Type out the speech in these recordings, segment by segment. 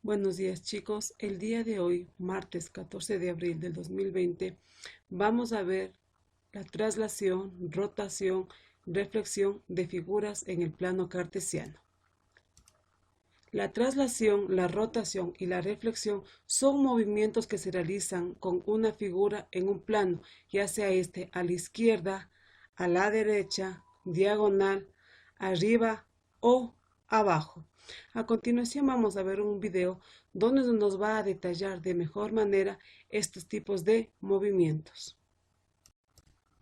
Buenos días chicos, el día de hoy, martes 14 de abril del 2020, vamos a ver la traslación, rotación, reflexión de figuras en el plano cartesiano. La traslación, la rotación y la reflexión son movimientos que se realizan con una figura en un plano, ya sea este a la izquierda, a la derecha, diagonal, arriba o abajo. A continuación vamos a ver un video donde nos va a detallar de mejor manera estos tipos de movimientos.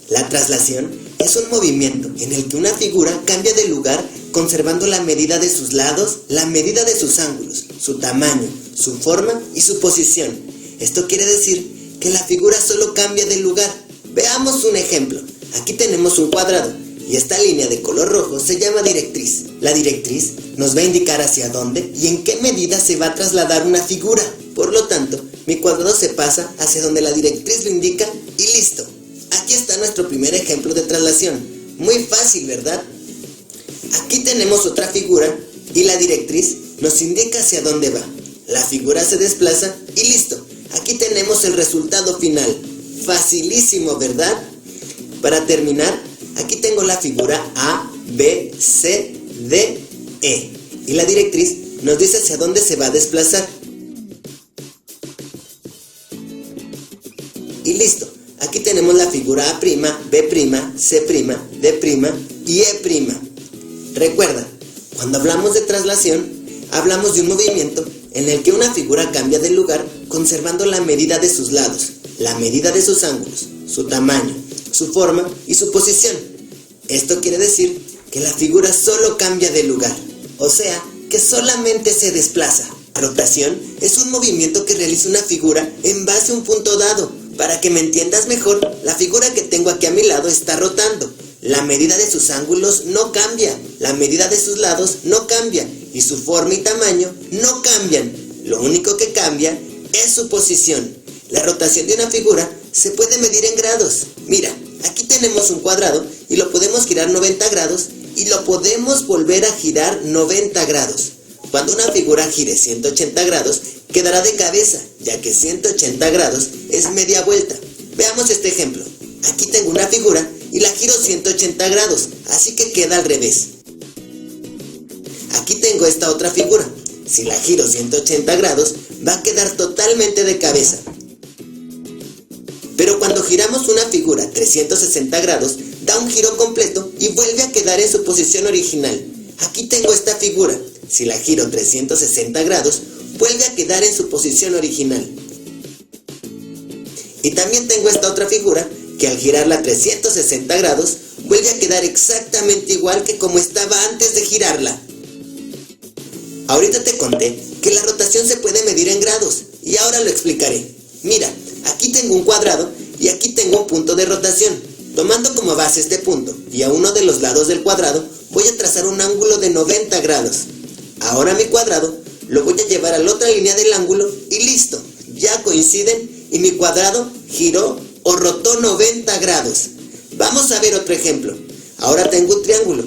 La traslación es un movimiento en el que una figura cambia de lugar conservando la medida de sus lados, la medida de sus ángulos, su tamaño, su forma y su posición. Esto quiere decir que la figura solo cambia de lugar. Veamos un ejemplo. Aquí tenemos un cuadrado y esta línea de color rojo se llama directriz. La directriz nos va a indicar hacia dónde y en qué medida se va a trasladar una figura. Por lo tanto, mi cuadrado se pasa hacia donde la directriz lo indica y listo. Aquí está nuestro primer ejemplo de traslación. Muy fácil, ¿verdad? Aquí tenemos otra figura y la directriz nos indica hacia dónde va. La figura se desplaza y listo. Aquí tenemos el resultado final. Facilísimo, ¿verdad? Para terminar, aquí tengo la figura A, B, C, D, E. Y la directriz nos dice hacia dónde se va a desplazar. Y listo. Aquí tenemos la figura A', B', C', D' y E'. Recuerda, cuando hablamos de traslación, hablamos de un movimiento en el que una figura cambia de lugar conservando la medida de sus lados, la medida de sus ángulos, su tamaño, su forma y su posición. Esto quiere decir que la figura solo cambia de lugar, o sea, que solamente se desplaza. La rotación es un movimiento que realiza una figura en base a un punto dado. Para que me entiendas mejor, la figura que tengo aquí a mi lado está rotando. La medida de sus ángulos no cambia, la medida de sus lados no cambia y su forma y tamaño no cambian. Lo único que cambia es su posición. La rotación de una figura se puede medir en grados. Mira, aquí tenemos un cuadrado y lo podemos girar 90 grados y lo podemos volver a girar 90 grados. Cuando una figura gire 180 grados, quedará de cabeza, ya que 180 grados es media vuelta. Veamos este ejemplo. Aquí tengo una figura y la giro 180 grados, así que queda al revés. Aquí tengo esta otra figura. Si la giro 180 grados, va a quedar totalmente de cabeza. Pero cuando giramos una figura 360 grados, da un giro completo y vuelve a quedar en su posición original. Aquí tengo esta figura. Si la giro 360 grados, vuelve a quedar en su posición original. Y también tengo esta otra figura que al girarla 360 grados, vuelve a quedar exactamente igual que como estaba antes de girarla. Ahorita te conté que la rotación se puede medir en grados y ahora lo explicaré. Mira, aquí tengo un cuadrado y aquí tengo un punto de rotación. Tomando como base este punto y a uno de los lados del cuadrado, voy a trazar un ángulo de 90 grados. Ahora mi cuadrado lo voy a llevar a la otra línea del ángulo y listo, ya coinciden y mi cuadrado giró o rotó 90 grados. Vamos a ver otro ejemplo. Ahora tengo un triángulo,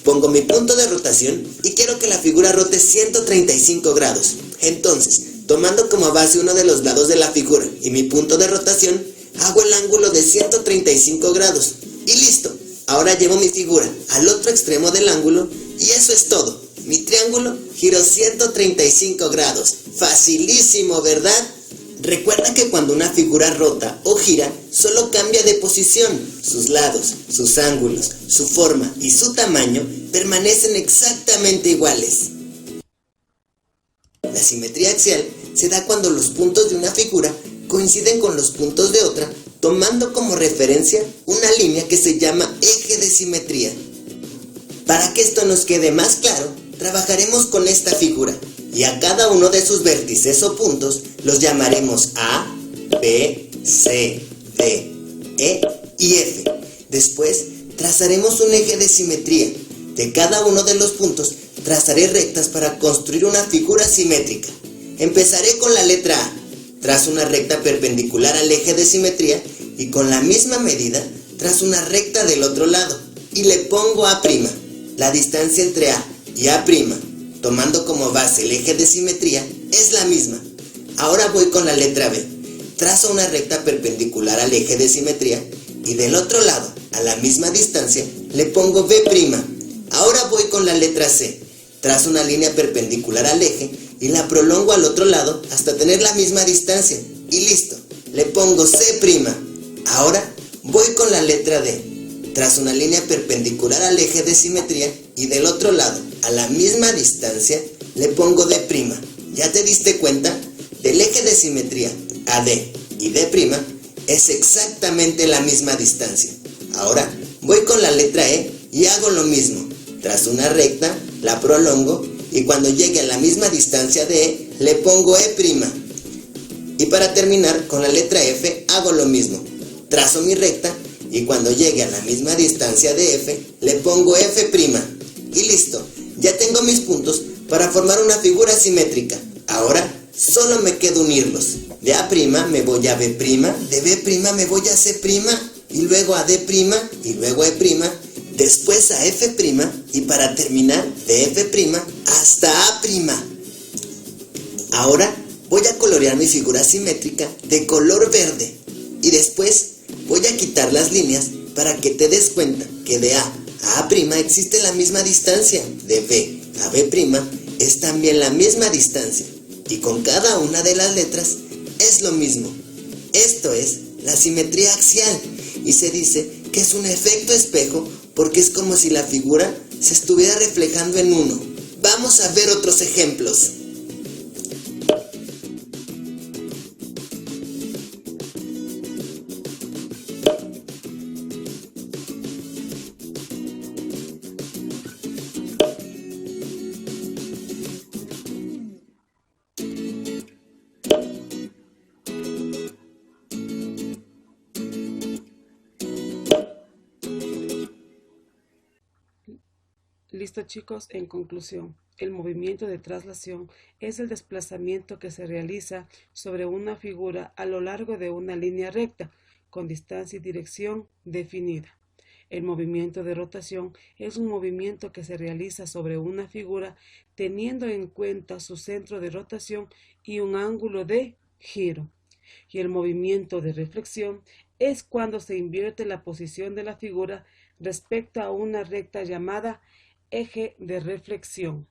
pongo mi punto de rotación y quiero que la figura rote 135 grados. Entonces, tomando como base uno de los lados de la figura y mi punto de rotación, hago el ángulo de 135 grados y listo. Ahora llevo mi figura al otro extremo del ángulo y eso es todo. Mi triángulo giró 135 grados. Facilísimo, ¿verdad? Recuerda que cuando una figura rota o gira, solo cambia de posición. Sus lados, sus ángulos, su forma y su tamaño permanecen exactamente iguales. La simetría axial se da cuando los puntos de una figura coinciden con los puntos de otra, tomando como referencia una línea que se llama eje de simetría. Para que esto nos quede más claro, trabajaremos con esta figura y a cada uno de sus vértices o puntos los llamaremos A, B, C, D, E y F. Después trazaremos un eje de simetría. De cada uno de los puntos trazaré rectas para construir una figura simétrica. Empezaré con la letra A. Trazo una recta perpendicular al eje de simetría y con la misma medida trazo una recta del otro lado y le pongo A'. La distancia entre A y A' tomando como base el eje de simetría, es la misma. Ahora voy con la letra B. Trazo una recta perpendicular al eje de simetría y del otro lado, a la misma distancia, le pongo B'. Ahora voy con la letra C. Trazo una línea perpendicular al eje y la prolongo al otro lado hasta tener la misma distancia. Y listo, le pongo C'. Ahora voy con la letra D. Trazo una línea perpendicular al eje de simetría y del otro lado, a la misma distancia, le pongo D'. ¿Ya te diste cuenta? Del eje de simetría a D y D' es exactamente la misma distancia. Ahora voy con la letra E y hago lo mismo. Trazo una recta, la prolongo y cuando llegue a la misma distancia de E, le pongo E'. Y para terminar, con la letra F hago lo mismo. Trazo mi recta y cuando llegue a la misma distancia de F, le pongo F'. Y listo, ya tengo mis puntos para formar una figura simétrica. Ahora solo me queda unirlos. De A' me voy a B', de B' me voy a C' y luego a D' y luego a E', después a F' y para terminar de F' hasta A'. Ahora voy a colorear mi figura simétrica de color verde y después voy a quitar las líneas para que te des cuenta que de A a A' existe la misma distancia, de B a B' es también la misma distancia y con cada una de las letras es lo mismo. Esto es la simetría axial y se dice que es un efecto espejo porque es como si la figura se estuviera reflejando en uno. Vamos a ver otros ejemplos. Listo, chicos, en conclusión, el movimiento de traslación es el desplazamiento que se realiza sobre una figura a lo largo de una línea recta, con distancia y dirección definida. El movimiento de rotación es un movimiento que se realiza sobre una figura teniendo en cuenta su centro de rotación y un ángulo de giro. Y el movimiento de reflexión es cuando se invierte la posición de la figura respecto a una recta llamada eje de reflexión.